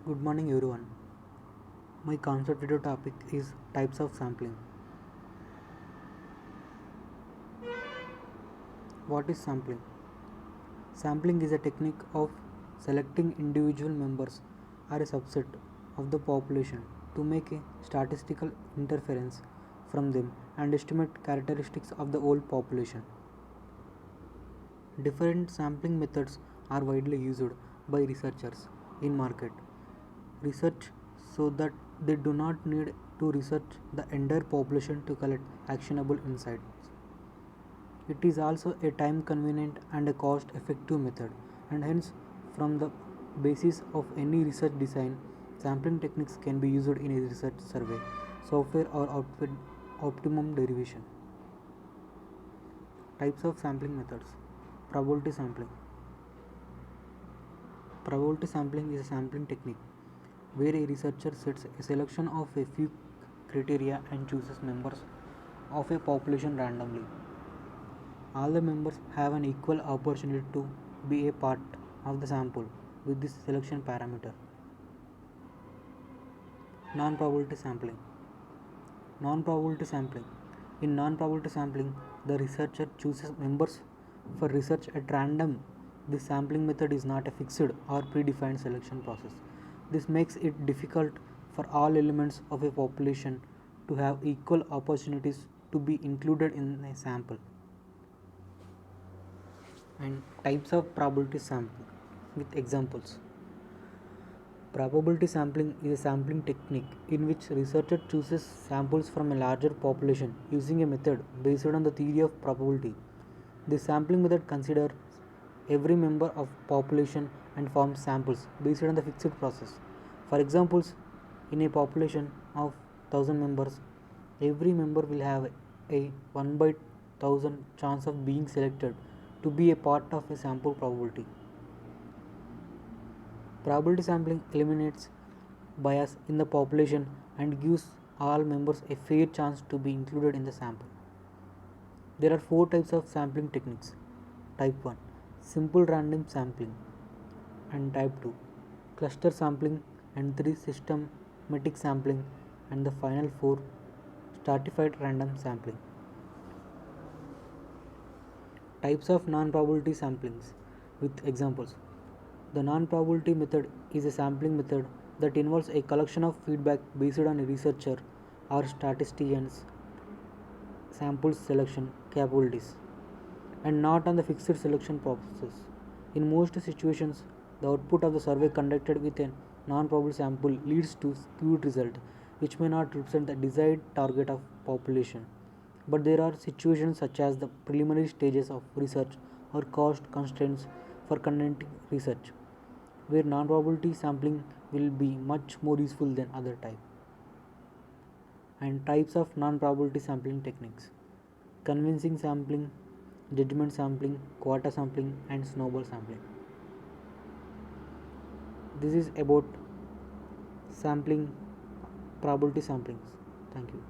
Good morning everyone. My concept video topic is types of sampling. What is sampling? Sampling is a technique of selecting individual members or a subset of the population to make a statistical inference from them and estimate characteristics of the whole population. Different sampling methods are widely used by researchers in market research so that they do not need to research the entire population to collect actionable insights. It is also a time convenient and a cost effective method, and hence, from the basis of any research design, sampling techniques can be used in a research survey, software, or optimum derivation. Types of sampling methods. Probability sampling. Probability sampling is a sampling technique where a researcher sets a selection of a few criteria and chooses members of a population randomly. All the members have an equal opportunity to be a part of the sample with this selection parameter. Non-probability sampling. Non-probability sampling. In non-probability sampling, the researcher chooses members for research at random. This sampling method is not a fixed or predefined selection process. This makes it difficult for all elements of a population to have equal opportunities to be included in a sample. And types of probability sampling with examples. Probability sampling is a sampling technique in which researcher chooses samples from a larger population using a method based on the theory of probability. This sampling method considers every member of population and forms samples based on the fixed process. For examples, in a population of 1000 members, every member will have a 1 by 1000 chance of being selected to be a part of a sample probability. Probability sampling eliminates bias in the population and gives all members a fair chance to be included in the sample. There are 4 types of sampling techniques. Type 1, simple random sampling, and type 2, cluster sampling, and 3, systematic sampling, and the final 4, stratified random sampling. Types of non-probability samplings with examples. The non-probability method is a sampling method that involves a collection of feedback based on a researcher or statistician's sample selection capabilities and not on the fixed selection process. In most situations, the output of the survey conducted with a non-probable sample leads to skewed result which may not represent the desired target of population. But there are situations such as the preliminary stages of research or cost constraints for conducting research where non-probability sampling will be much more useful than other type. And types of non-probability sampling techniques: convincing sampling, judgment sampling, quota sampling, and snowball sampling. This is about sampling, probability samplings. Thank you.